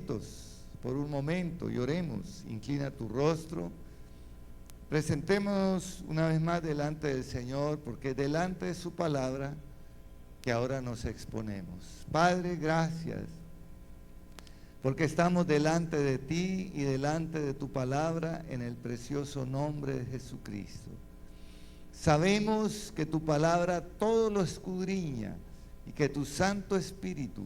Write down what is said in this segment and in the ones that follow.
quietos por un momento y oremos. Inclina tu rostro. Presentemos una vez más delante del Señor, porque delante de su palabra que ahora nos exponemos. Padre, gracias, porque estamos delante de ti y delante de tu palabra en el precioso nombre de Jesucristo. Sabemos que tu palabra todo lo escudriña y que tu Santo Espíritu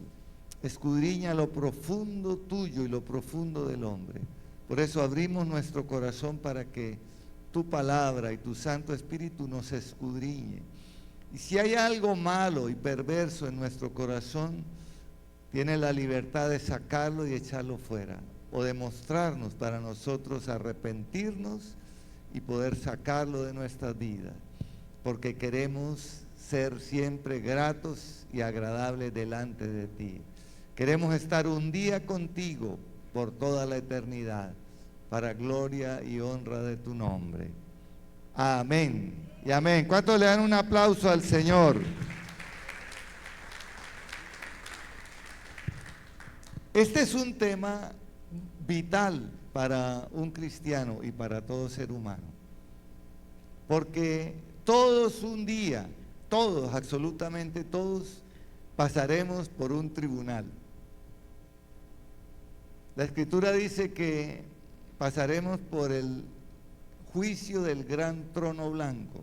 escudriña lo profundo tuyo y lo profundo del hombre. Por eso abrimos nuestro corazón para que tu palabra y tu Santo Espíritu nos escudriñe. Y si hay algo malo y perverso en nuestro corazón, tiene la libertad de sacarlo y echarlo fuera, o de mostrarnos para nosotros arrepentirnos y poder sacarlo de nuestras vidas, porque queremos ser siempre gratos y agradables delante de ti. Queremos estar un día contigo por toda la eternidad, para gloria y honra de tu nombre. Amén y amén. ¿Cuántos le dan un aplauso al Señor? Este es un tema vital para un cristiano y para todo ser humano, porque todos un día, todos, absolutamente todos, pasaremos por un tribunal. La Escritura dice que pasaremos por el juicio del gran trono blanco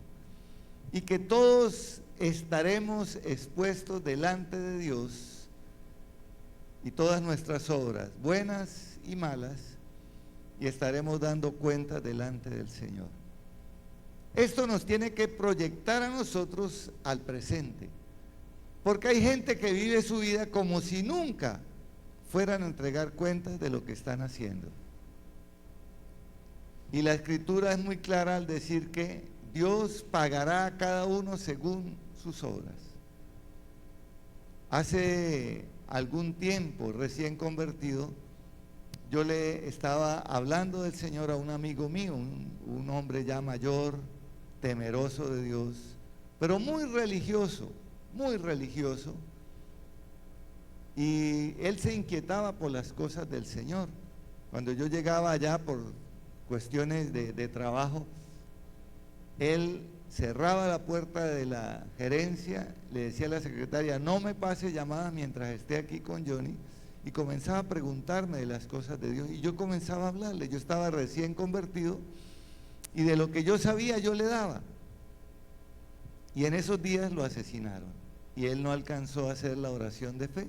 y que todos estaremos expuestos delante de Dios y todas nuestras obras, buenas y malas, y estaremos dando cuenta delante del Señor. Esto nos tiene que proyectar a nosotros al presente, porque hay gente que vive su vida como si nunca fueran a entregar cuentas de lo que están haciendo. Y la Escritura es muy clara al decir que Dios pagará a cada uno según sus obras. Hace algún tiempo, recién convertido, yo le estaba hablando del Señor a un amigo mío, un hombre ya mayor, temeroso de Dios, pero muy religioso, y él se inquietaba por las cosas del Señor. Cuando yo llegaba allá por cuestiones de trabajo, él cerraba la puerta de la gerencia, le decía a la secretaria, no me pase llamadas mientras esté aquí con Johnny, y comenzaba a preguntarme de las cosas de Dios, y yo comenzaba a hablarle. Yo estaba recién convertido, y de lo que yo sabía yo le daba, y en esos días lo asesinaron, y él no alcanzó a hacer la oración de fe.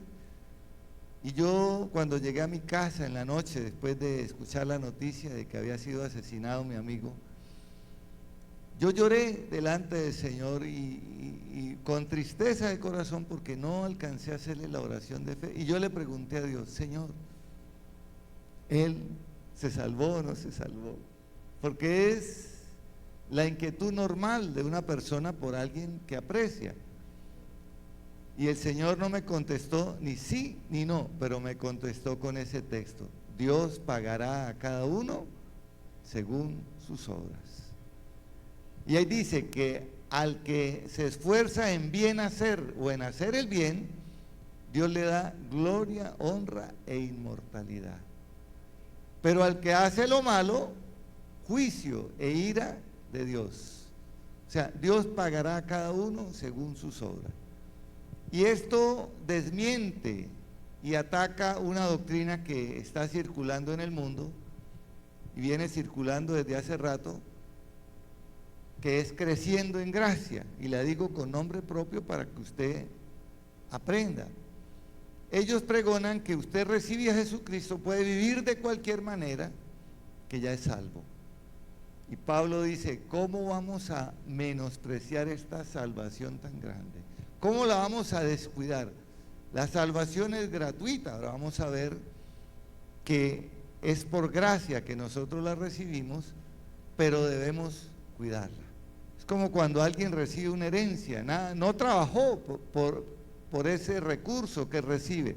Y yo, cuando llegué a mi casa en la noche, después de escuchar la noticia de que había sido asesinado mi amigo, yo lloré delante del Señor y con tristeza de corazón, porque no alcancé a hacerle la oración de fe. Y yo le pregunté a Dios, Señor, ¿él se salvó o no se salvó? Porque es la inquietud normal de una persona por alguien que aprecia. Y el Señor no me contestó ni sí ni no, pero me contestó con ese texto: Dios pagará a cada uno según sus obras. Y ahí dice que al que se esfuerza en bien hacer o en hacer el bien, Dios le da gloria, honra e inmortalidad. Pero al que hace lo malo, juicio e ira de Dios. O sea, Dios pagará a cada uno según sus obras. Y esto desmiente y ataca una doctrina que está circulando en el mundo y viene circulando desde hace rato, que es creciendo en gracia, y la digo con nombre propio para que usted aprenda. Ellos pregonan que usted recibe a Jesucristo, puede vivir de cualquier manera, que ya es salvo. Y Pablo dice, ¿cómo vamos a menospreciar esta salvación tan grande? ¿Cómo la vamos a descuidar? La salvación es gratuita. Ahora vamos a ver que es por gracia que nosotros la recibimos, pero debemos cuidarla. Es como cuando alguien recibe una herencia, no trabajó por ese recurso que recibe,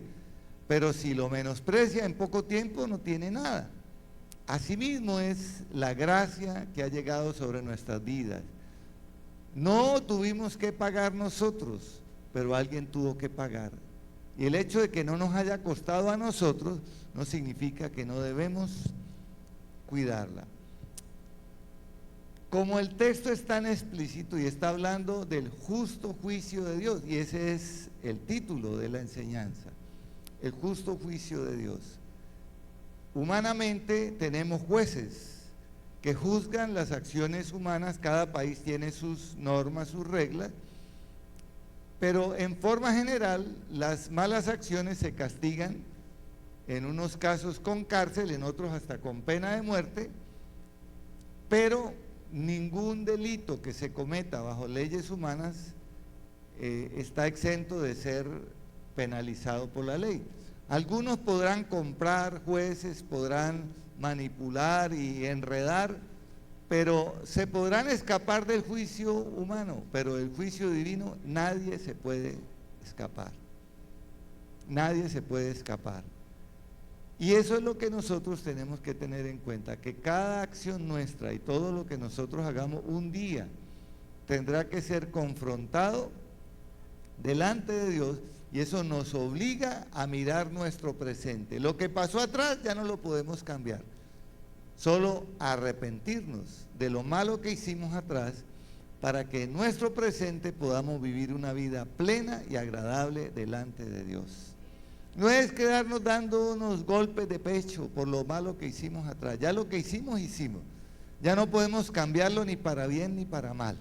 pero si lo menosprecia en poco tiempo no tiene nada. Asimismo es la gracia que ha llegado sobre nuestras vidas. No tuvimos que pagar nosotros, pero alguien tuvo que pagar. Y el hecho de que no nos haya costado a nosotros no significa que no debemos cuidarla. Como el texto es tan explícito y está hablando del justo juicio de Dios, y ese es el título de la enseñanza, el justo juicio de Dios. Humanamente tenemos jueces que juzgan las acciones humanas, cada país tiene sus normas, sus reglas, pero en forma general las malas acciones se castigan, en unos casos con cárcel, en otros hasta con pena de muerte, pero ningún delito que se cometa bajo leyes humanas está exento de ser penalizado por la ley. Algunos podrán comprar jueces, podrán manipular y enredar, pero se podrán escapar del juicio humano, pero del juicio divino nadie se puede escapar. Nadie se puede escapar. Y eso es lo que nosotros tenemos que tener en cuenta, que cada acción nuestra y todo lo que nosotros hagamos un día tendrá que ser confrontado delante de Dios, y eso nos obliga a mirar nuestro presente. Lo que pasó atrás ya no lo podemos cambiar, solo arrepentirnos de lo malo que hicimos atrás para que en nuestro presente podamos vivir una vida plena y agradable delante de Dios. No es quedarnos dando unos golpes de pecho por lo malo que hicimos atrás. Ya lo que hicimos, hicimos. Ya no podemos cambiarlo ni para bien ni para mal.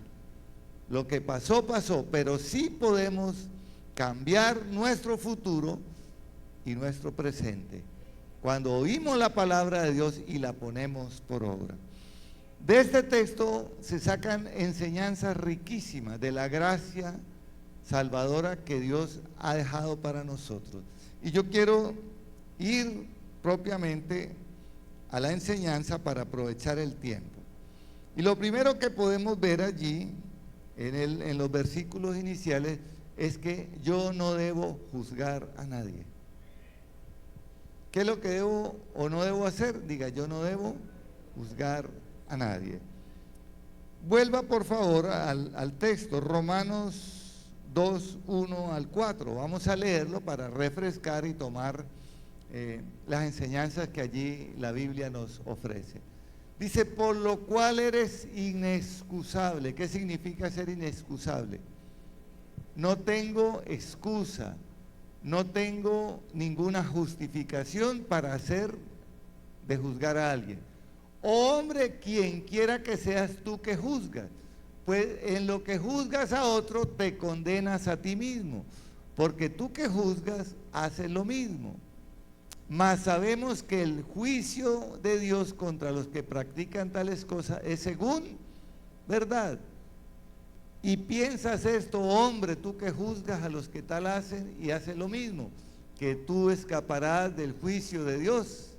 Lo que pasó, pasó, pero sí podemos cambiar nuestro futuro y nuestro presente cuando oímos la palabra de Dios y la ponemos por obra. De este texto se sacan enseñanzas riquísimas de la gracia salvadora que Dios ha dejado para nosotros. Y yo quiero ir propiamente a la enseñanza para aprovechar el tiempo. Y lo primero que podemos ver allí, en los versículos iniciales, es que yo no debo juzgar a nadie. ¿Qué es lo que debo o no debo hacer? Diga, yo no debo juzgar a nadie. Vuelva por favor al texto, Romanos 2, 1 al 4. Vamos a leerlo para refrescar y tomar las enseñanzas que allí la Biblia nos ofrece. Dice, por lo cual eres inexcusable. ¿Qué significa ser inexcusable? No tengo excusa, no tengo ninguna justificación para de juzgar a alguien. Hombre, quien quiera que seas tú que juzgas, pues en lo que juzgas a otro te condenas a ti mismo, porque tú que juzgas haces lo mismo. Mas sabemos que el juicio de Dios contra los que practican tales cosas es según verdad. Y piensas esto, hombre, tú que juzgas a los que tal hacen y haces lo mismo, que tú escaparás del juicio de Dios.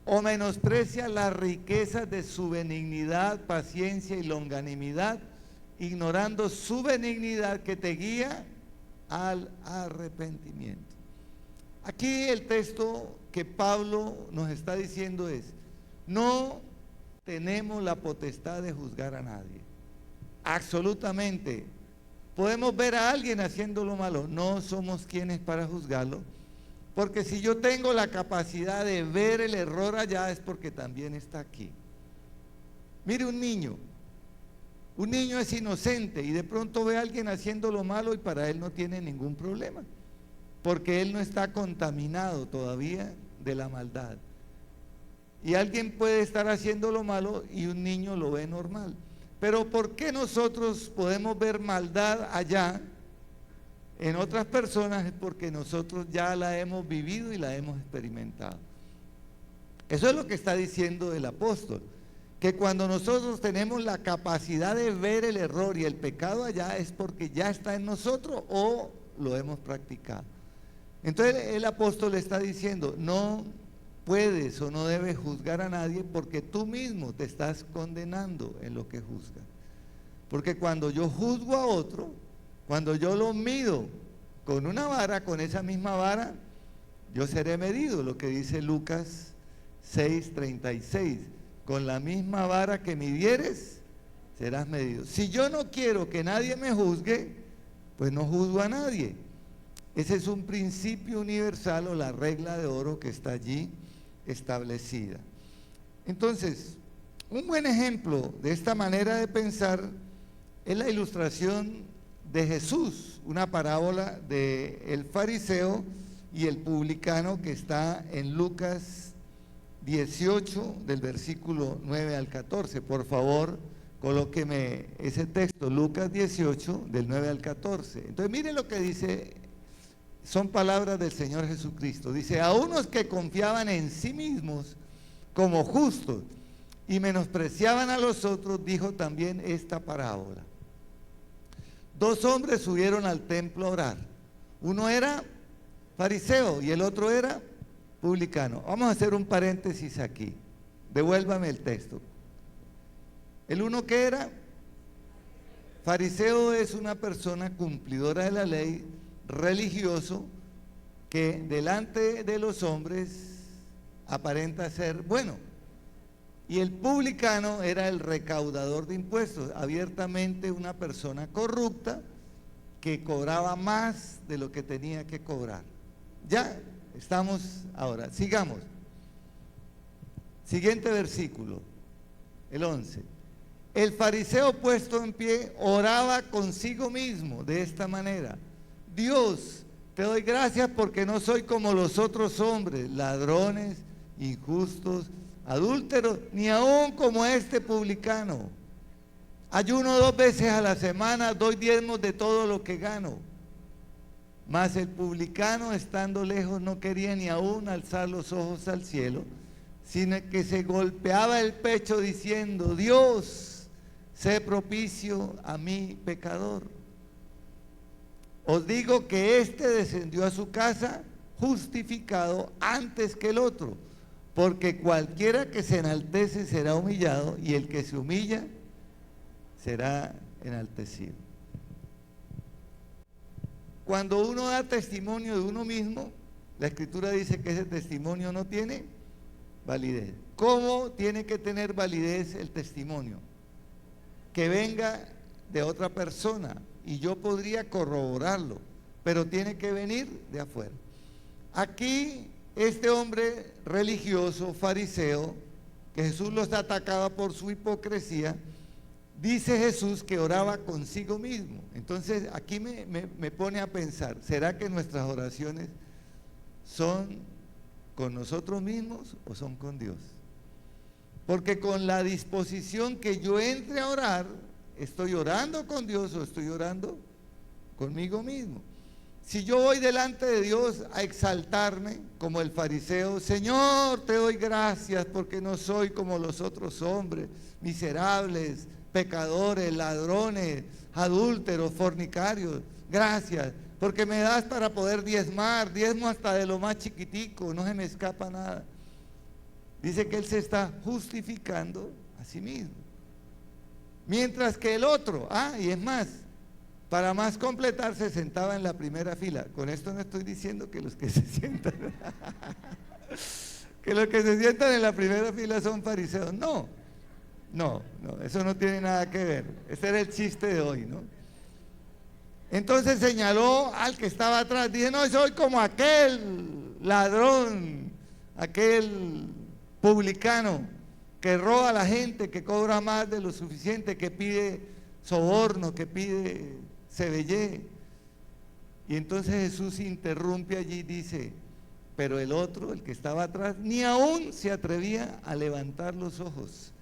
O menosprecia las riquezas de su benignidad, paciencia y longanimidad, ignorando su benignidad que te guía al arrepentimiento. Aquí el texto que Pablo nos está diciendo es, no tenemos la potestad de juzgar a nadie. Absolutamente. Podemos ver a alguien haciendo lo malo, no somos quienes para juzgarlo, porque si yo tengo la capacidad de ver el error allá es porque también está aquí. Mire un niño es inocente y de pronto ve a alguien haciendo lo malo y para él no tiene ningún problema, porque él no está contaminado todavía de la maldad. Y alguien puede estar haciendo lo malo y un niño lo ve normal. Pero ¿por qué nosotros podemos ver maldad allá en otras personas? Es porque nosotros ya la hemos vivido y la hemos experimentado. Eso es lo que está diciendo el apóstol, que cuando nosotros tenemos la capacidad de ver el error y el pecado allá es porque ya está en nosotros o lo hemos practicado. Entonces el apóstol está diciendo, no puedes o no debes juzgar a nadie porque tú mismo te estás condenando en lo que juzgas. Porque cuando yo juzgo a otro, cuando yo lo mido con una vara, con esa misma vara, yo seré medido, lo que dice Lucas 6:36. Con la misma vara que midieres, serás medido. Si yo no quiero que nadie me juzgue, pues no juzgo a nadie. Ese es un principio universal o la regla de oro que está allí establecida. Entonces, un buen ejemplo de esta manera de pensar es la ilustración de Jesús, una parábola del fariseo y el publicano que está en Lucas 18, del versículo 9 al 14. Por favor, colóqueme ese texto, Lucas 18, del 9 al 14. Entonces, mire lo que dice, son palabras del Señor Jesucristo. Dice, a unos que confiaban en sí mismos como justos y menospreciaban a los otros, dijo también esta parábola. Dos hombres subieron al templo a orar. Uno era fariseo y el otro era publicano. Vamos a hacer un paréntesis aquí. Devuélvame el texto. El uno que era fariseo es una persona cumplidora de la ley, religioso, que delante de los hombres aparenta ser bueno. Y el publicano era el recaudador de impuestos, abiertamente una persona corrupta que cobraba más de lo que tenía que cobrar. Ya estamos ahora, sigamos. Siguiente versículo, el 11. El fariseo puesto en pie oraba consigo mismo de esta manera: Dios, te doy gracias porque no soy como los otros hombres, ladrones, injustos, adúlteros, ni aún como este publicano. Ayuno 2 veces a la semana, doy diezmos de todo lo que gano. Mas el publicano, estando lejos, no quería ni aún alzar los ojos al cielo, sino que se golpeaba el pecho diciendo: Dios, sé propicio a mí, pecador. Os digo que éste descendió a su casa justificado antes que el otro, porque cualquiera que se enaltece será humillado, y el que se humilla será enaltecido. Cuando uno da testimonio de uno mismo, la Escritura dice que ese testimonio no tiene validez. ¿Cómo tiene que tener validez el testimonio? Que venga de otra persona, y yo podría corroborarlo, pero tiene que venir de afuera. Aquí, este hombre religioso, fariseo, que Jesús los atacaba por su hipocresía, dice Jesús que oraba consigo mismo. Entonces, aquí me pone a pensar, ¿será que nuestras oraciones son con nosotros mismos o son con Dios? Porque con la disposición que yo entre a orar, ¿estoy orando con Dios o estoy orando conmigo mismo? Si yo voy delante de Dios a exaltarme como el fariseo: Señor, te doy gracias porque no soy como los otros hombres, miserables, pecadores, ladrones, adúlteros, fornicarios. Gracias, porque me das para poder diezmo hasta de lo más chiquitico, no se me escapa nada. Dice que él se está justificando a sí mismo. Mientras que el otro, y es más, para más completar, se sentaba en la primera fila. Con esto no estoy diciendo que los que se sientan que los que se sientan en la primera fila son fariseos. No, eso no tiene nada que ver. Ese era el chiste de hoy, ¿no? Entonces señaló al que estaba atrás. Dice: no, soy como aquel ladrón, aquel publicano que roba a la gente, que cobra más de lo suficiente, que pide soborno, que pide cebellé. Y entonces Jesús interrumpe allí y dice: pero el otro, el que estaba atrás, ni aún se atrevía a levantar los ojos,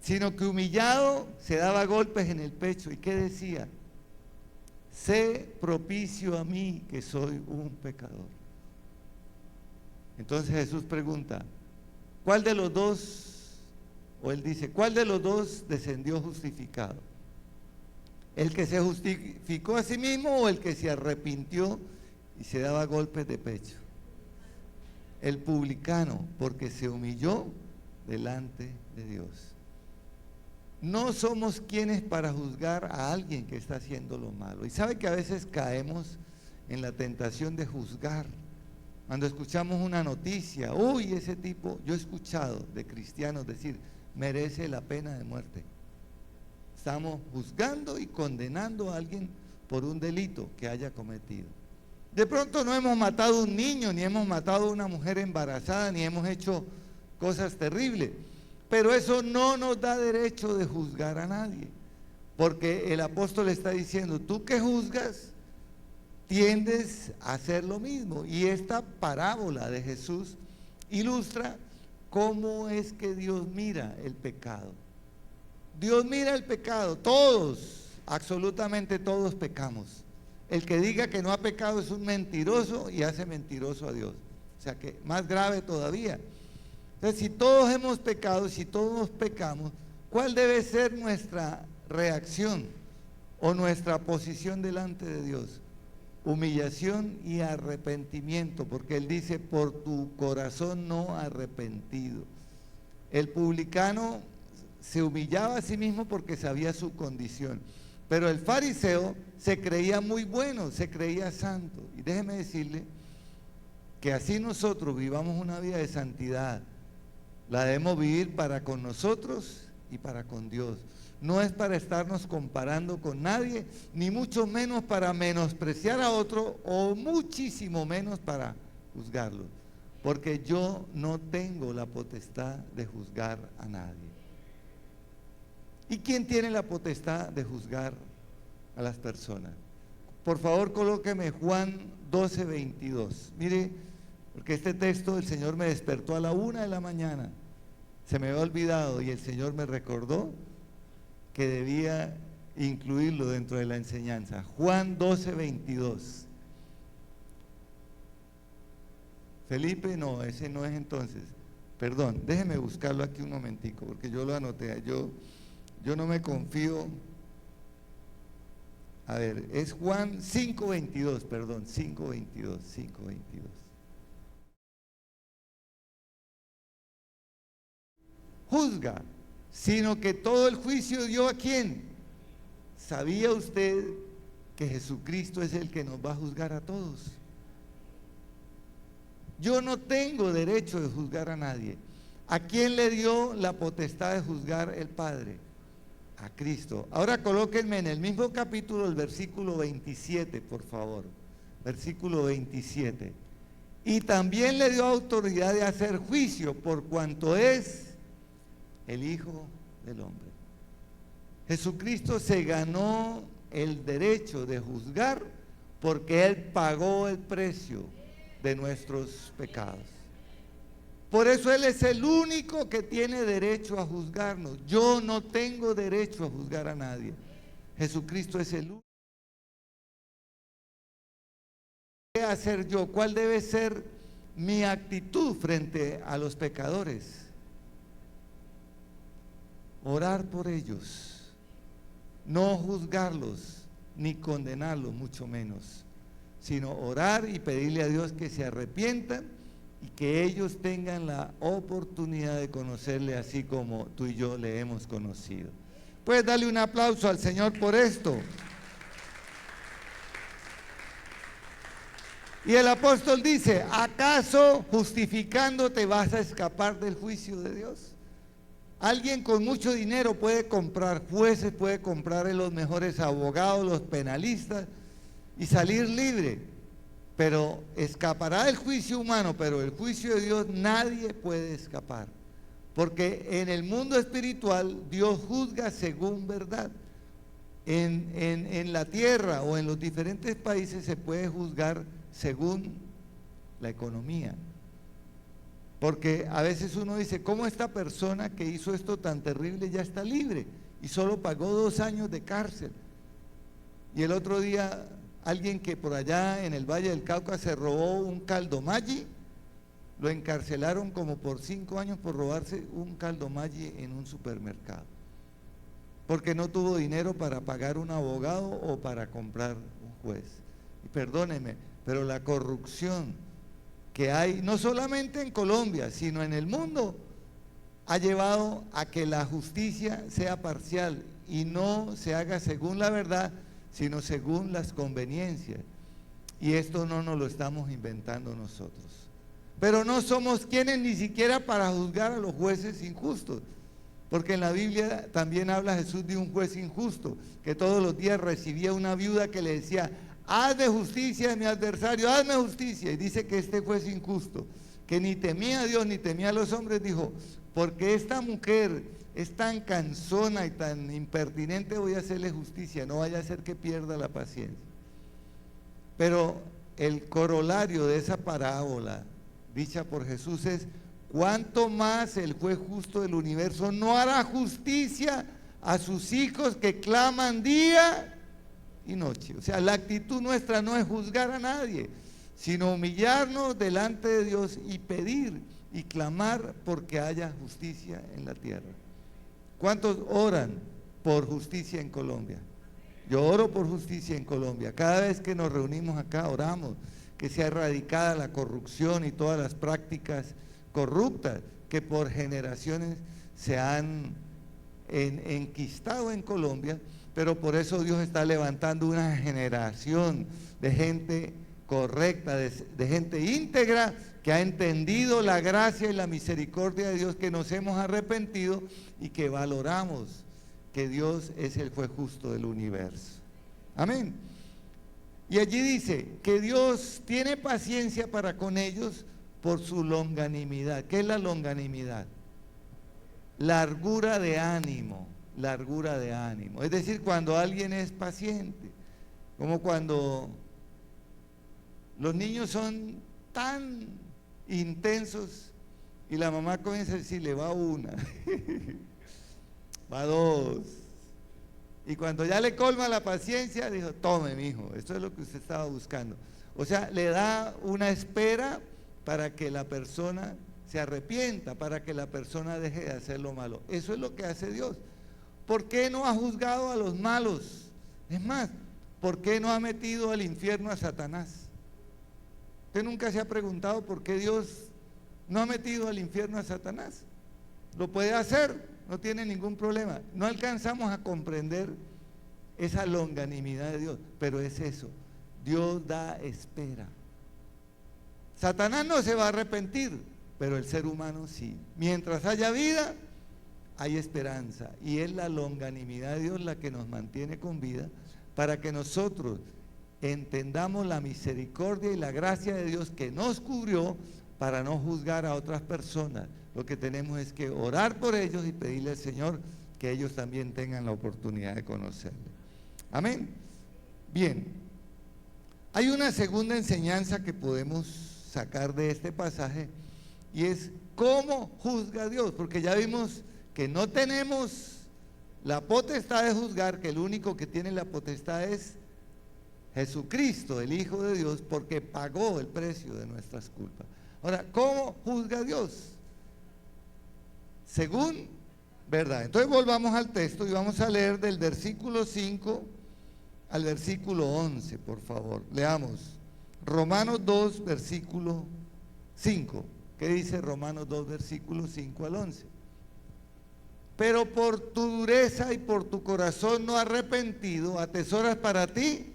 sino que humillado se daba golpes en el pecho. ¿Y qué decía? Sé propicio a mí, que soy un pecador. Entonces Jesús pregunta: ¿cuál de los dos? O él dice: ¿cuál de los dos descendió justificado? ¿El que se justificó a sí mismo o el que se arrepintió y se daba golpes de pecho? El publicano, porque se humilló delante de Dios. No somos quienes para juzgar a alguien que está haciendo lo malo. Y sabe que a veces caemos en la tentación de juzgar. Cuando escuchamos una noticia: uy, ese tipo, yo he escuchado de cristianos decir, merece la pena de muerte. Estamos juzgando y condenando a alguien por un delito que haya cometido. De pronto no hemos matado a un niño, ni hemos matado a una mujer embarazada, ni hemos hecho cosas terribles. Pero eso no nos da derecho de juzgar a nadie. Porque el apóstol está diciendo, tú que juzgas, tiendes a hacer lo mismo. Y esta parábola de Jesús ilustra cómo es que Dios mira el pecado. Dios mira el pecado, todos, absolutamente todos pecamos. El que diga que no ha pecado es un mentiroso y hace mentiroso a Dios. O sea que más grave todavía. Entonces, si todos hemos pecado, si todos pecamos, ¿cuál debe ser nuestra reacción o nuestra posición delante de Dios? Humillación y arrepentimiento, porque Él dice, por tu corazón no arrepentido. El publicano se humillaba a sí mismo porque sabía su condición, pero el fariseo se creía muy bueno, se creía santo. Y déjeme decirle que así nosotros vivamos una vida de santidad, la debemos vivir para con nosotros y para con Dios. No es para estarnos comparando con nadie, ni mucho menos para menospreciar a otro, o muchísimo menos para juzgarlo, porque yo no tengo la potestad de juzgar a nadie. ¿Y quién tiene la potestad de juzgar a las personas? Por favor, colóqueme Juan 12:22. Mire, porque este texto el Señor me despertó a la 1 de la mañana. Se me había olvidado y el Señor me recordó que debía incluirlo dentro de la enseñanza. Juan 12:22. Felipe, no, ese no es entonces. Perdón, déjeme buscarlo aquí un momentico, porque yo lo anoté. Yo no me confío. A ver, es Juan 5:22, perdón, 5:22. Juzga, sino que todo el juicio dio ¿a quién? ¿Sabía usted que Jesucristo es el que nos va a juzgar a todos? Yo no tengo derecho de juzgar a nadie. ¿A quién le dio la potestad de juzgar el Padre? A Cristo. Ahora colóquenme en el mismo capítulo el versículo 27, por favor. Versículo 27. Y también le dio autoridad de hacer juicio por cuanto es el Hijo del Hombre. Jesucristo se ganó el derecho de juzgar porque Él pagó el precio de nuestros pecados. Por eso Él es el único que tiene derecho a juzgarnos. Yo no tengo derecho a juzgar a nadie. Jesucristo es el único. ¿Qué hacer yo? ¿Cuál debe ser mi actitud frente a los pecadores? Orar por ellos, no juzgarlos ni condenarlos, mucho menos, sino orar y pedirle a Dios que se arrepientan y que ellos tengan la oportunidad de conocerle así como tú y yo le hemos conocido. Puedes darle un aplauso al Señor por esto. Y el apóstol dice, ¿acaso justificándote vas a escapar del juicio de Dios? Alguien con mucho dinero puede comprar jueces, puede comprar los mejores abogados, los penalistas y salir libre, pero escapará del juicio humano, pero el juicio de Dios nadie puede escapar, porque en el mundo espiritual Dios juzga según verdad. En la tierra o en los diferentes países se puede juzgar según la economía. Porque a veces uno dice, ¿cómo esta persona que hizo esto tan terrible ya está libre? Y solo pagó 2 años de cárcel. Y el otro día, alguien que por allá en el Valle del Cauca se robó un caldo Maggi, lo encarcelaron como por 5 años por robarse un caldo Maggi en un supermercado. Porque no tuvo dinero para pagar un abogado o para comprar un juez. Y perdónenme, pero la corrupción que hay, no solamente en Colombia, sino en el mundo, ha llevado a que la justicia sea parcial y no se haga según la verdad, sino según las conveniencias. Y esto no nos lo estamos inventando nosotros. Pero no somos quienes ni siquiera para juzgar a los jueces injustos, porque en la Biblia también habla Jesús de un juez injusto, que todos los días recibía una viuda que le decía, hazme justicia de mi adversario, hazme justicia. Y dice que este juez injusto, que ni temía a Dios ni temía a los hombres, dijo, porque esta mujer es tan cansona y tan impertinente, voy a hacerle justicia, no vaya a ser que pierda la paciencia. Pero el corolario de esa parábola dicha por Jesús es, ¿cuánto más el juez justo del universo no hará justicia a sus hijos que claman día y noche? O sea, la actitud nuestra no es juzgar a nadie, sino humillarnos delante de Dios y pedir y clamar porque haya justicia en la tierra. ¿Cuántos oran por justicia en Colombia? Yo oro por justicia en Colombia. Cada vez que nos reunimos acá oramos que sea erradicada la corrupción y todas las prácticas corruptas que por generaciones se han enquistado en Colombia, pero por eso Dios está levantando una generación de gente correcta, de gente íntegra, que ha entendido la gracia y la misericordia de Dios, que nos hemos arrepentido y que valoramos que Dios es el juez justo del universo. Amén. Y allí dice que Dios tiene paciencia para con ellos por su longanimidad. ¿Qué es la longanimidad? Largura de ánimo, largura de ánimo. Es decir, cuando alguien es paciente, como cuando los niños son tan intensos y la mamá comienza a decirle, va una, va dos. Y cuando ya le colma la paciencia, dijo, tome, mijo, esto es lo que usted estaba buscando. O sea, le da una espera para que la persona se arrepienta, para que la persona deje de hacer lo malo. Eso es lo que hace Dios. ¿Por qué no ha juzgado a los malos? Es más, ¿por qué no ha metido al infierno a Satanás? ¿Usted nunca se ha preguntado por qué Dios no ha metido al infierno a Satanás? Lo puede hacer, no tiene ningún problema. No alcanzamos a comprender esa longanimidad de Dios, pero es eso, Dios da espera. Satanás no se va a arrepentir, pero el ser humano sí. Mientras haya vida, hay esperanza, y es la longanimidad de Dios la que nos mantiene con vida, para que nosotros entendamos la misericordia y la gracia de Dios que nos cubrió para no juzgar a otras personas. Lo que tenemos es que orar por ellos y pedirle al Señor que ellos también tengan la oportunidad de conocerle. Amén. Bien, hay una segunda enseñanza que podemos sacar de este pasaje, y es cómo juzga Dios, porque ya vimos que no tenemos la potestad de juzgar, que el único que tiene la potestad es Jesucristo, el Hijo de Dios, porque pagó el precio de nuestras culpas. Ahora, ¿cómo juzga Dios? Según verdad. Entonces volvamos al texto y vamos a leer del versículo 5 al versículo 11, por favor. Leamos Romanos 2, versículo 5. ¿Qué dice Romanos 2, versículo 5 al 11? Pero por tu dureza y por tu corazón no arrepentido, atesoras para ti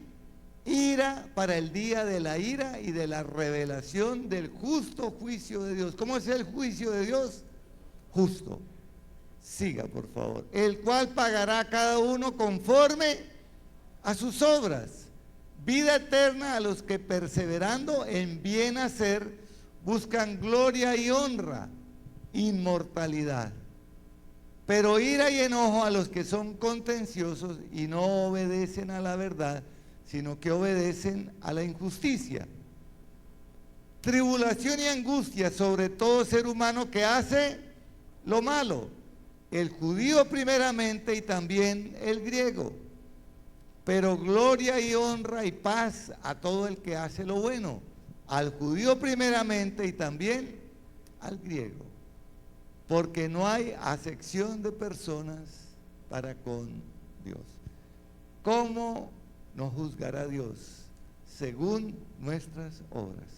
ira para el día de la ira y de la revelación del justo juicio de Dios. ¿Cómo es el juicio de Dios? Justo. Siga, por favor. El cual pagará a cada uno conforme a sus obras. Vida eterna a los que perseverando en bien hacer buscan gloria y honra, inmortalidad. Pero ira y enojo a los que son contenciosos y no obedecen a la verdad, sino que obedecen a la injusticia. Tribulación y angustia sobre todo ser humano que hace lo malo, el judío primeramente y también el griego. Pero gloria y honra y paz a todo el que hace lo bueno, al judío primeramente y también al griego. Porque no hay acepción de personas para con Dios. ¿Cómo nos juzgará Dios? Según nuestras obras.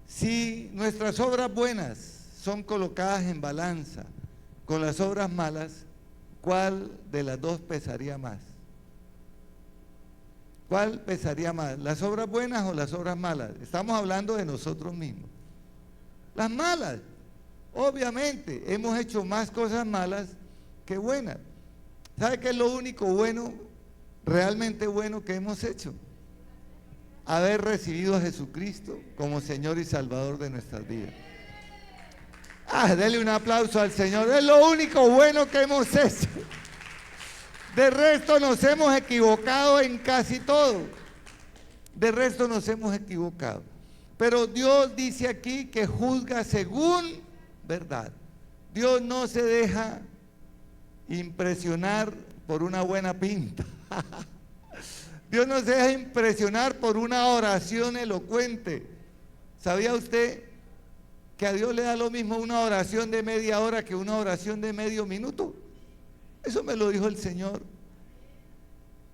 Si nuestras obras buenas son colocadas en balanza con las obras malas, ¿cuál de las dos pesaría más? ¿Cuál pesaría más? ¿Las obras buenas o las obras malas? Estamos hablando de nosotros mismos. Las malas. Obviamente, hemos hecho más cosas malas que buenas. ¿Sabe qué es lo único bueno realmente bueno que hemos hecho? Haber recibido a Jesucristo como Señor y Salvador de nuestras vidas. Dele un aplauso al Señor. Es lo único bueno que hemos hecho. De resto nos hemos equivocado en casi todo. De resto nos hemos equivocado. Pero Dios dice aquí que juzga según verdad. Dios no se deja impresionar por una buena pinta. Dios no se deja impresionar por una oración elocuente. ¿Sabía usted que a Dios le da lo mismo una oración de media hora que una oración de medio minuto? Eso me lo dijo el Señor.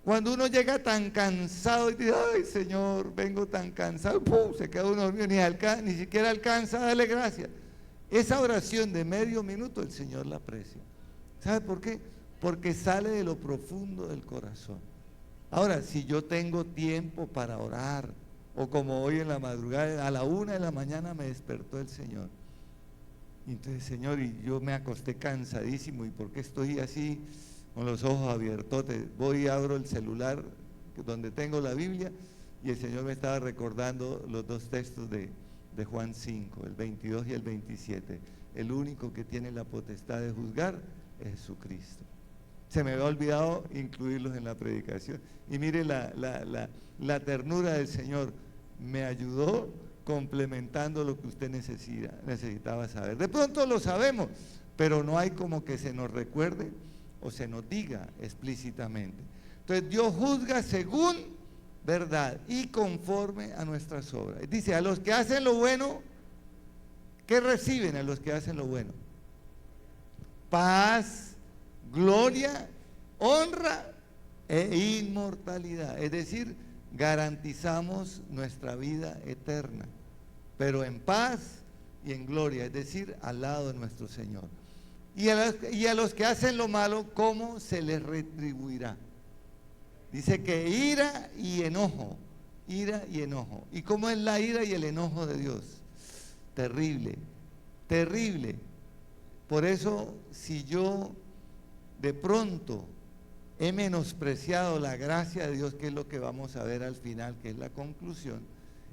Cuando uno llega tan cansado y dice, ay Señor, vengo tan cansado, ¡pum!, se queda uno dormido, ni siquiera alcanza a darle gracias. Esa oración de medio minuto el Señor la aprecia. ¿Sabe por qué? Porque sale de lo profundo del corazón. Ahora, si yo tengo tiempo para orar, o como hoy en la madrugada, a la 1 de la mañana me despertó el Señor. Y entonces, Señor, y yo me acosté cansadísimo, ¿y por qué estoy así con los ojos abiertos? Voy y abro el celular donde tengo la Biblia, y el Señor me estaba recordando los dos textos de Juan 5, el 22 y el 27. El único que tiene la potestad de juzgar es Jesucristo. Se me había olvidado incluirlos en la predicación. Y mire la ternura del Señor. Me ayudó complementando lo que usted necesitaba saber. De pronto lo sabemos, pero no hay como que se nos recuerde o se nos diga explícitamente. Entonces Dios juzga según verdad y conforme a nuestras obras. Dice, a los que hacen lo bueno, ¿qué reciben a los que hacen lo bueno? Paz, gloria, honra e inmortalidad. Es decir, garantizamos nuestra vida eterna, pero en paz y en gloria, es decir, al lado de nuestro Señor. Y a los que hacen lo malo, ¿cómo se les retribuirá? Dice que ira y enojo, ira y enojo. ¿Y cómo es la ira y el enojo de Dios? Terrible, terrible. Por eso, si yo de pronto he menospreciado la gracia de Dios, que es lo que vamos a ver al final, que es la conclusión,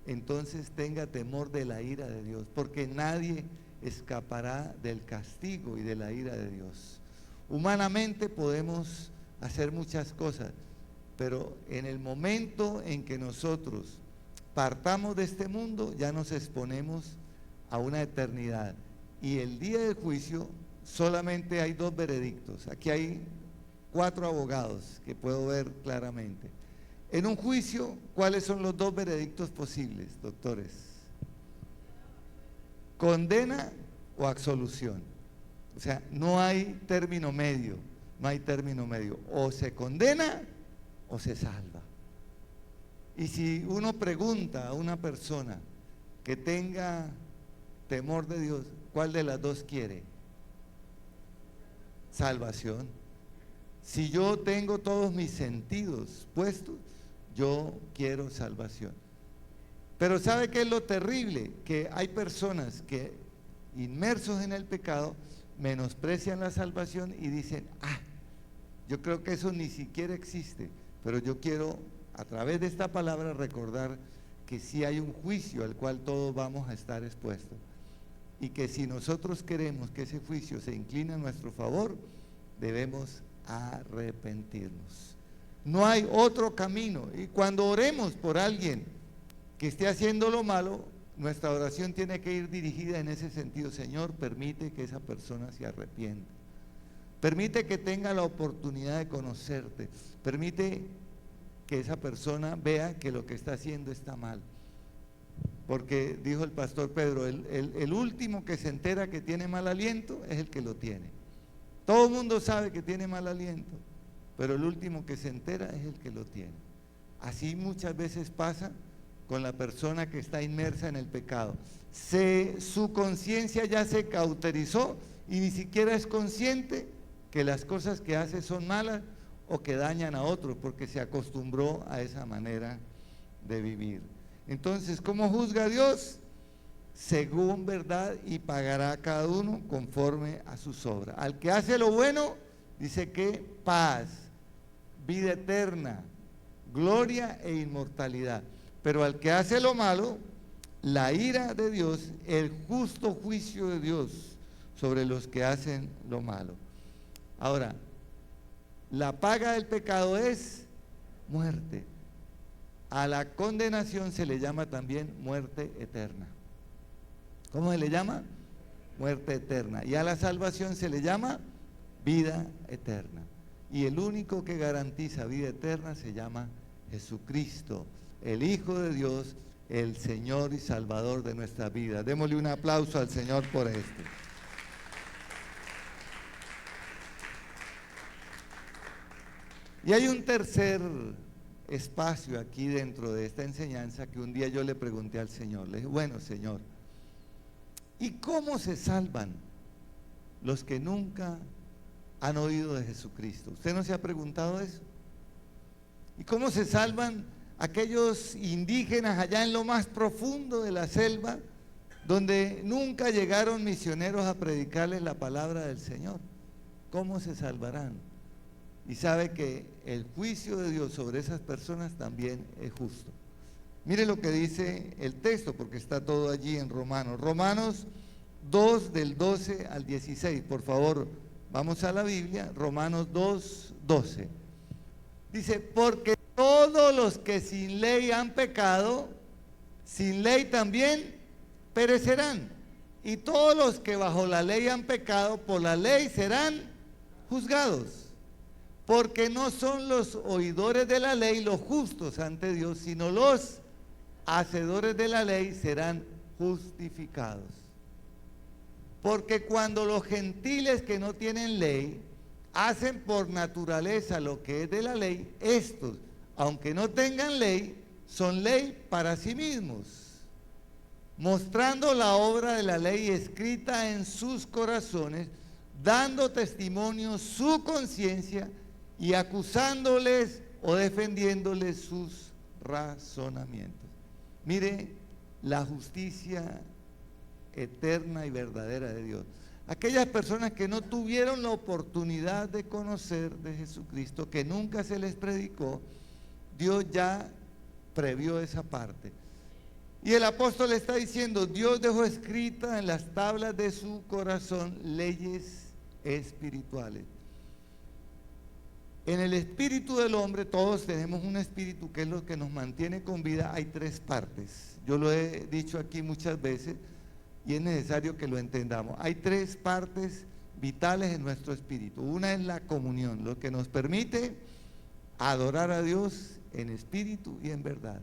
entonces tenga temor de la ira de Dios, porque nadie escapará del castigo y de la ira de Dios. Humanamente podemos hacer muchas cosas, pero en el momento en que nosotros partamos de este mundo, ya nos exponemos a una eternidad. Y el día del juicio solamente hay dos veredictos. Aquí hay 4 abogados que puedo ver claramente. En un juicio, ¿cuáles son los dos veredictos posibles, doctores? Condena o absolución. O sea, no hay término medio, no hay término medio. O se condena o se salva. Y si uno pregunta a una persona que tenga temor de Dios, ¿cuál de las dos quiere? Salvación. Si yo tengo todos mis sentidos puestos, yo quiero salvación. Pero ¿sabe qué es lo terrible? Que hay personas que, inmersos en el pecado, menosprecian la salvación y dicen, yo creo que eso ni siquiera existe, pero yo quiero, a través de esta palabra, recordar que sí hay un juicio al cual todos vamos a estar expuestos, y que si nosotros queremos que ese juicio se incline a nuestro favor, debemos arrepentirnos. No hay otro camino. Y cuando oremos por alguien que esté haciendo lo malo, nuestra oración tiene que ir dirigida en ese sentido. Señor, permite que esa persona se arrepienta. Permite que tenga la oportunidad de conocerte. Permite que esa persona vea que lo que está haciendo está mal. Porque dijo el pastor Pedro, el último que se entera que tiene mal aliento es el que lo tiene. Todo el mundo sabe que tiene mal aliento, pero el último que se entera es el que lo tiene. Así muchas veces pasa con la persona que está inmersa en el pecado. Su conciencia ya se cauterizó y ni siquiera es consciente que las cosas que hace son malas o que dañan a otros, porque se acostumbró a esa manera de vivir. Entonces, ¿cómo juzga Dios? Según verdad, y pagará a cada uno conforme a sus obras. Al que hace lo bueno, dice que paz, vida eterna, gloria e inmortalidad. Pero al que hace lo malo, la ira de Dios, el justo juicio de Dios sobre los que hacen lo malo. Ahora, la paga del pecado es muerte. A la condenación se le llama también muerte eterna. ¿Cómo se le llama? Muerte eterna. Y a la salvación se le llama vida eterna. Y el único que garantiza vida eterna se llama Jesucristo, el Hijo de Dios, el Señor y Salvador de nuestra vida. Démosle un aplauso al Señor por esto. Y hay un tercer espacio aquí dentro de esta enseñanza que un día yo le pregunté al Señor. Le dije, bueno, Señor, ¿y cómo se salvan los que nunca han oído de Jesucristo? ¿Usted no se ha preguntado eso? ¿Y cómo se salvan aquellos indígenas allá en lo más profundo de la selva, donde nunca llegaron misioneros a predicarles la palabra del Señor? ¿Cómo se salvarán? Y sabe que el juicio de Dios sobre esas personas también es justo. Mire lo que dice el texto, porque está todo allí en Romanos. Romanos 2, del 12 al 16. Por favor, vamos a la Biblia. Romanos 2, 12. Dice, porque todos los que sin ley han pecado, sin ley también perecerán. Y todos los que bajo la ley han pecado, por la ley serán juzgados. Porque no son los oidores de la ley los justos ante Dios, sino los hacedores de la ley serán justificados. Porque cuando los gentiles que no tienen ley hacen por naturaleza lo que es de la ley, estos, aunque no tengan ley, son ley para sí mismos, mostrando la obra de la ley escrita en sus corazones, dando testimonio su conciencia y acusándoles o defendiéndoles sus razonamientos. Mire la justicia eterna y verdadera de Dios. Aquellas personas que no tuvieron la oportunidad de conocer de Jesucristo, que nunca se les predicó, Dios ya previó esa parte. Y el apóstol está diciendo, Dios dejó escrita en las tablas de su corazón leyes espirituales. En el espíritu del hombre, todos tenemos un espíritu que es lo que nos mantiene con vida. Hay tres partes. Yo lo he dicho aquí muchas veces y es necesario que lo entendamos. Hay tres partes vitales en nuestro espíritu. Una es la comunión, lo que nos permite adorar a Dios en espíritu y en verdad.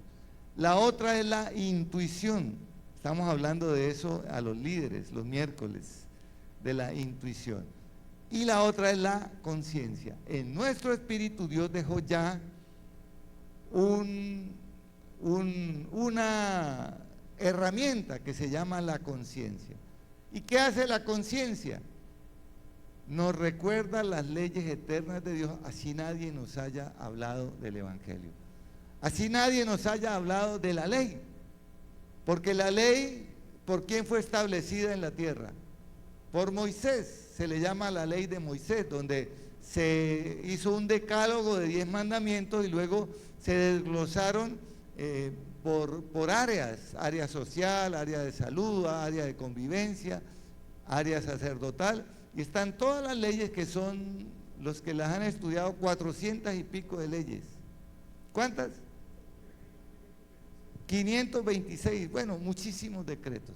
La otra es la intuición. Estamos hablando de eso a los líderes los miércoles, de la intuición. Y la otra es la conciencia. En nuestro espíritu Dios dejó ya una herramienta que se llama la conciencia. ¿Y qué hace la conciencia? Nos recuerda las leyes eternas de Dios, así nadie nos haya hablado del Evangelio. Así nadie nos haya hablado de la ley. Porque la ley, ¿por quién fue establecida en la tierra? Por Moisés. Se le llama la ley de Moisés, donde se hizo un decálogo de 10 mandamientos y luego se desglosaron por áreas, área social, área de salud, área de convivencia, área sacerdotal, y están todas las leyes que son, los que las han estudiado, 400 y pico de leyes. ¿Cuántas? 526, bueno, muchísimos decretos.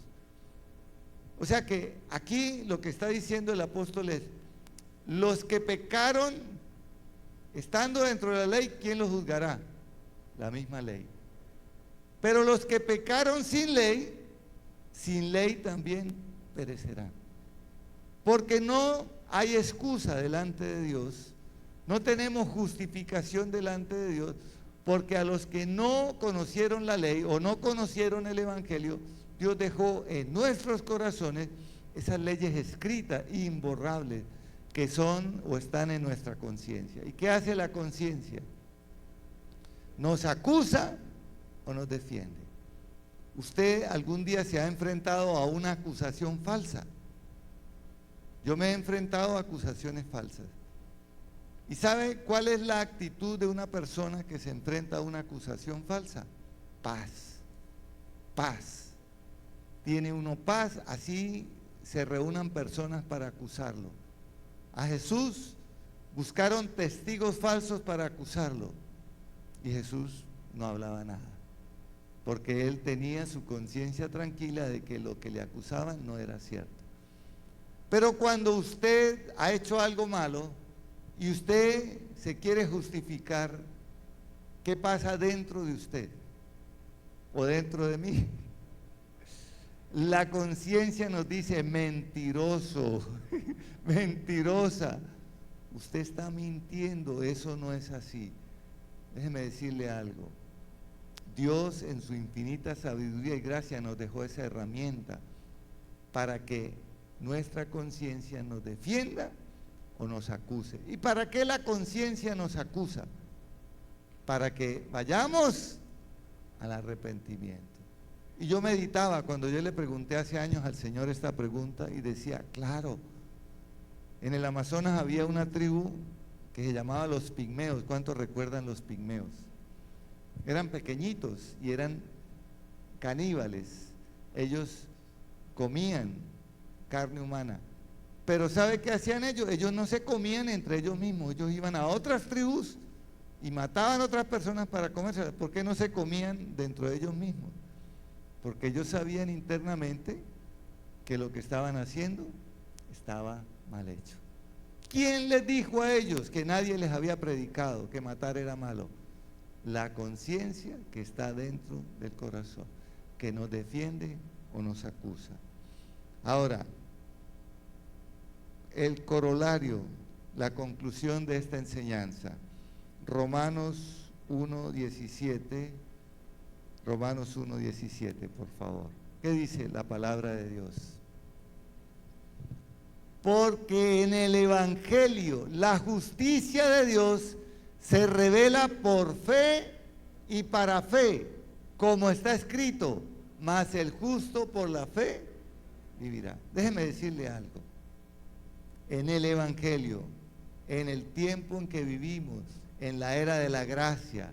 O sea que aquí lo que está diciendo el apóstol es, los que pecaron estando dentro de la ley, ¿quién los juzgará? La misma ley. Pero los que pecaron sin ley también perecerán. Porque no hay excusa delante de Dios, no tenemos justificación delante de Dios, porque a los que no conocieron la ley o no conocieron el Evangelio, Dios dejó en nuestros corazones esas leyes escritas, imborrables, que son o están en nuestra conciencia. ¿Y qué hace la conciencia? ¿Nos acusa o nos defiende? Usted algún día se ha enfrentado a una acusación falsa. Yo me he enfrentado a acusaciones falsas. ¿Y sabe cuál es la actitud de una persona que se enfrenta a una acusación falsa? Paz, paz. Tiene uno paz, así se reúnan personas para acusarlo. A Jesús buscaron testigos falsos para acusarlo y Jesús no hablaba nada, porque él tenía su conciencia tranquila de que lo que le acusaban no era cierto. Pero cuando usted ha hecho algo malo y usted se quiere justificar, ¿qué pasa dentro de usted o dentro de mí? La conciencia nos dice: mentiroso, mentirosa, usted está mintiendo, eso no es así. Déjeme decirle algo. Dios en su infinita sabiduría y gracia nos dejó esa herramienta para que nuestra conciencia nos defienda o nos acuse. ¿Y para qué la conciencia nos acusa? Para que vayamos al arrepentimiento. Y yo meditaba cuando yo le pregunté hace años al Señor esta pregunta y decía, claro, en el Amazonas había una tribu que se llamaba los pigmeos. ¿Cuántos recuerdan los pigmeos? Eran pequeñitos y eran caníbales. Ellos comían carne humana. Pero ¿sabe qué hacían ellos? Ellos no se comían entre ellos mismos. Ellos iban a otras tribus y mataban a otras personas para comérselas. ¿Por qué no se comían dentro de ellos mismos? Porque ellos sabían internamente que lo que estaban haciendo estaba mal hecho. ¿Quién les dijo a ellos que nadie les había predicado que matar era malo? La conciencia que está dentro del corazón, que nos defiende o nos acusa. Ahora, el corolario, la conclusión de esta enseñanza, Romanos 1:17, Romanos 1:17, por favor. ¿Qué dice la palabra de Dios? Porque en el Evangelio la justicia de Dios se revela por fe y para fe, como está escrito, mas el justo por la fe vivirá. Déjeme decirle algo. En el Evangelio, en el tiempo en que vivimos, en la era de la gracia,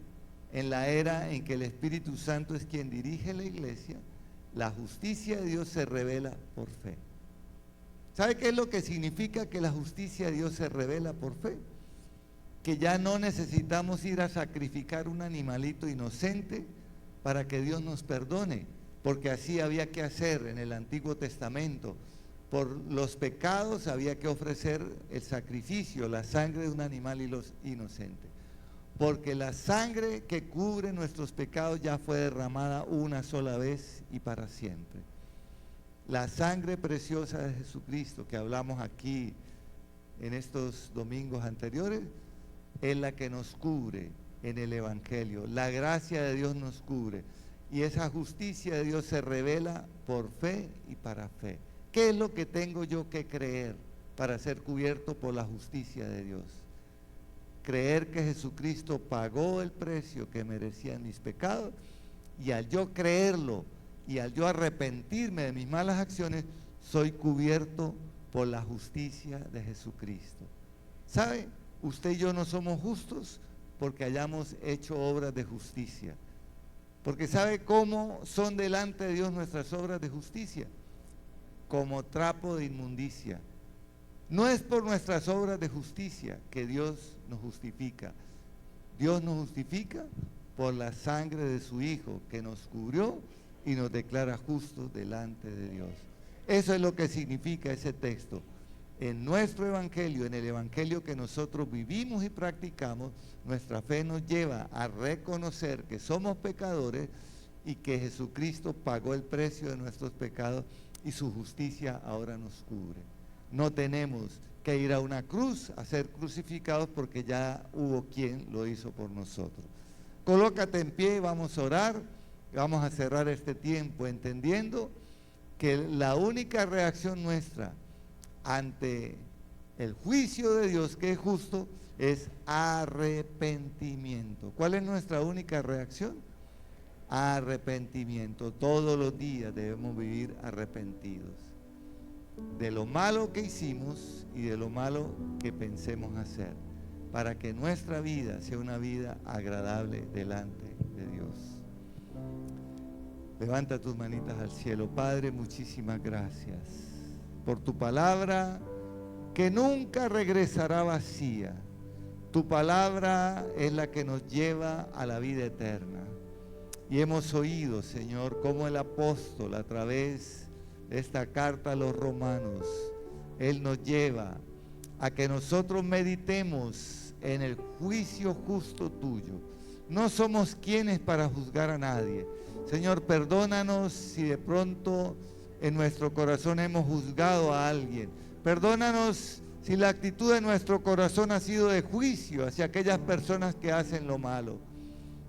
en la era en que el Espíritu Santo es quien dirige la iglesia, la justicia de Dios se revela por fe. ¿Sabe qué es lo que significa que la justicia de Dios se revela por fe? Que ya no necesitamos ir a sacrificar un animalito inocente para que Dios nos perdone, porque así había que hacer en el Antiguo Testamento. Por los pecados había que ofrecer el sacrificio, la sangre de un animal inocente. Porque la sangre que cubre nuestros pecados ya fue derramada una sola vez y para siempre. La sangre preciosa de Jesucristo que hablamos aquí en estos domingos anteriores es la que nos cubre en el Evangelio. La gracia de Dios nos cubre y esa justicia de Dios se revela por fe y para fe. ¿Qué es lo que tengo yo que creer para ser cubierto por la justicia de Dios? Creer que Jesucristo pagó el precio que merecían mis pecados y al yo creerlo y al yo arrepentirme de mis malas acciones, soy cubierto por la justicia de Jesucristo. ¿Sabe? Usted y yo no somos justos porque hayamos hecho obras de justicia. Porque ¿sabe cómo son delante de Dios nuestras obras de justicia? Como trapo de inmundicia. No es por nuestras obras de justicia que Dios nos justifica. Dios nos justifica por la sangre de su Hijo que nos cubrió y nos declara justos delante de Dios. Eso es lo que significa ese texto. En nuestro Evangelio, en el Evangelio que nosotros vivimos y practicamos, nuestra fe nos lleva a reconocer que somos pecadores y que Jesucristo pagó el precio de nuestros pecados y su justicia ahora nos cubre. No tenemos que ir a una cruz a ser crucificados porque ya hubo quien lo hizo por nosotros. Colócate en pie y vamos a orar, vamos a cerrar este tiempo entendiendo que la única reacción nuestra ante el juicio de Dios que es justo es arrepentimiento. ¿Cuál es nuestra única reacción? Arrepentimiento. Todos los días debemos vivir arrepentidos de lo malo que hicimos y de lo malo que pensemos hacer. para que nuestra vida sea una vida agradable delante de Dios. Levanta tus manitas al cielo. Padre, muchísimas gracias por tu palabra que nunca regresará vacía. Tu palabra es la que nos lleva a la vida eterna. Y hemos oído, Señor, cómo el apóstol, a través de esta carta a los romanos, él nos lleva a que nosotros meditemos en el juicio justo tuyo. No somos quienes para juzgar a nadie. Señor, perdónanos si de pronto en nuestro corazón hemos juzgado a alguien. Perdónanos si la actitud de nuestro corazón ha sido de juicio hacia aquellas personas que hacen lo malo.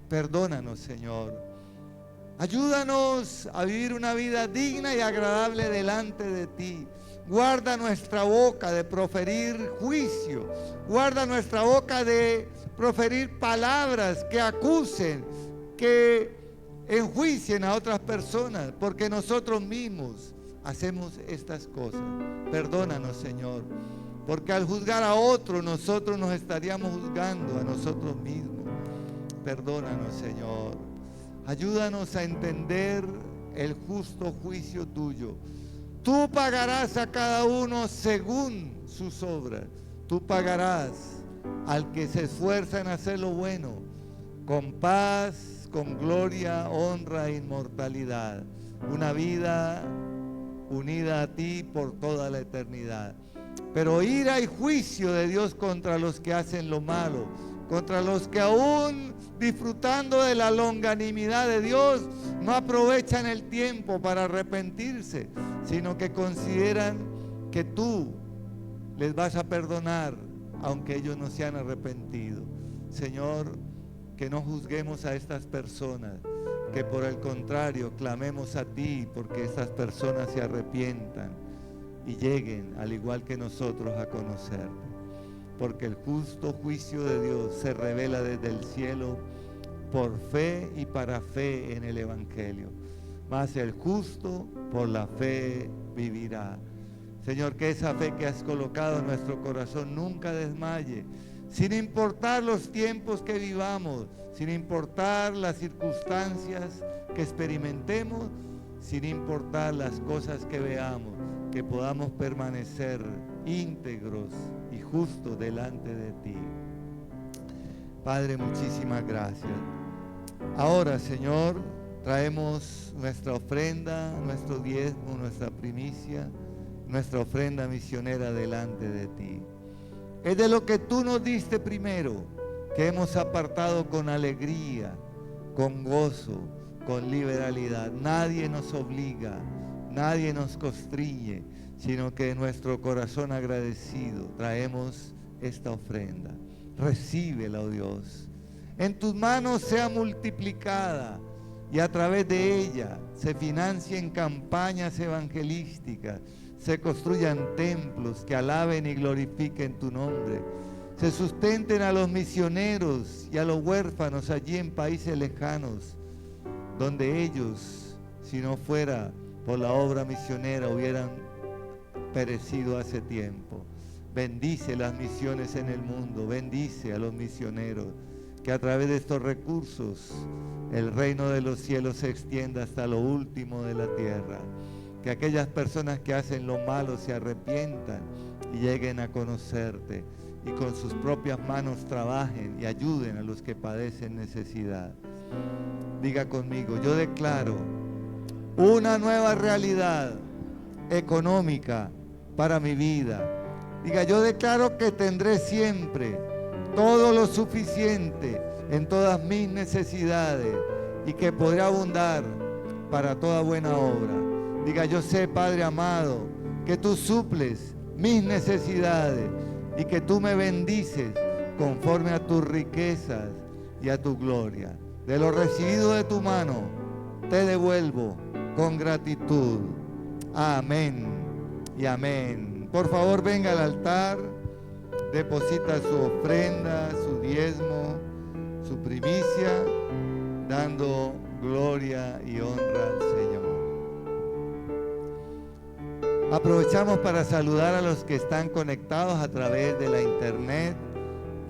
Perdónanos, Señor. Ayúdanos a vivir una vida digna y agradable delante de ti. Guarda nuestra boca de proferir juicio. Guarda nuestra boca de proferir palabras que acusen, que enjuicien a otras personas, porque nosotros mismos hacemos estas cosas. Perdónanos, Señor, porque al juzgar a otro, nosotros nos estaríamos juzgando a nosotros mismos. Perdónanos, Señor. Ayúdanos a entender el justo juicio tuyo. Tú pagarás a cada uno según sus obras. Tú pagarás al que se esfuerza en hacer lo bueno, con paz, con gloria, honra e inmortalidad. Una vida unida a ti por toda la eternidad. Pero ira y juicio de Dios contra los que hacen lo malo, contra los que aún disfrutando de la longanimidad de Dios no aprovechan el tiempo para arrepentirse, sino que consideran que tú les vas a perdonar aunque ellos no se han arrepentido. Señor, que no juzguemos a estas personas, que por el contrario clamemos a ti porque estas personas se arrepientan y lleguen al igual que nosotros a conocerte. Porque el justo juicio de Dios se revela desde el cielo por fe y para fe en el Evangelio. Mas el justo por la fe vivirá. Señor, que esa fe que has colocado en nuestro corazón nunca desmaye, sin importar los tiempos que vivamos, sin importar las circunstancias que experimentemos, sin importar las cosas que veamos, que podamos permanecer íntegros y justos delante de ti. Padre, muchísimas gracias. Ahora, Señor, traemos nuestra ofrenda, nuestro diezmo, nuestra primicia, nuestra ofrenda misionera delante de ti. Es de lo que tú nos diste primero, que hemos apartado con alegría, con gozo, con liberalidad. Nadie nos obliga, nadie nos constriñe, sino que en nuestro corazón agradecido traemos esta ofrenda. Recíbela, oh Dios. En tus manos sea multiplicada y a través de ella se financien campañas evangelísticas, se construyan templos que alaben y glorifiquen tu nombre, se sustenten a los misioneros y a los huérfanos allí en países lejanos, donde ellos, si no fuera por la obra misionera, hubieran perecido hace tiempo. Bendice las misiones en el mundo, bendice a los misioneros, que a través de estos recursos el reino de los cielos se extienda hasta lo último de la tierra. Que aquellas personas que hacen lo malo se arrepientan y lleguen a conocerte y con sus propias manos trabajen y ayuden a los que padecen necesidad. Diga conmigo, yo declaro una nueva realidad económica para mi vida. Diga, yo declaro que tendré siempre todo lo suficiente en todas mis necesidades y que podré abundar para toda buena obra. Diga, yo sé, Padre amado, que tú suples mis necesidades y que tú me bendices conforme a tus riquezas y a tu gloria. De lo recibido de tu mano, te devuelvo con gratitud. Amén y amén. Por favor, venga al altar, deposita su ofrenda, su diezmo, su primicia, dando gloria y honra al Señor. Aprovechamos para saludar a los que están conectados a través de la internet.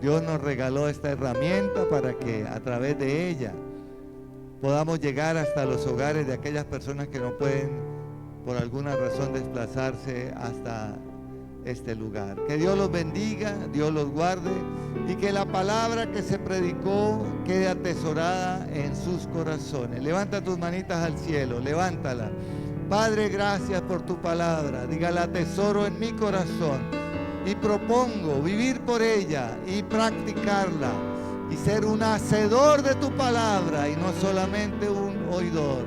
Dios nos regaló esta herramienta para que a través de ella podamos llegar hasta los hogares de aquellas personas que no pueden por alguna razón desplazarse hasta este lugar. Que Dios los bendiga, Dios los guarde y que la palabra que se predicó quede atesorada en sus corazones. Levanta tus manitas al cielo, levántala. Padre, gracias por tu palabra. Dígale: atesoro en mi corazón y propongo vivir por ella y practicarla y ser un hacedor de tu palabra y no solamente un oidor.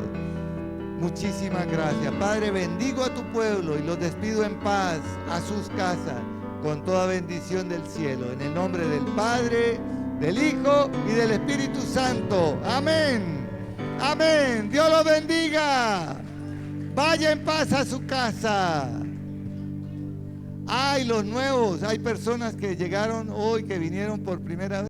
Muchísimas gracias. Padre, bendigo a tu pueblo y los despido en paz a sus casas con toda bendición del cielo. En el nombre del Padre, del Hijo y del Espíritu Santo. Amén. Amén. Dios los bendiga. Vaya en paz a su casa. Ay, los nuevos. Hay personas que llegaron hoy, que vinieron por primera vez.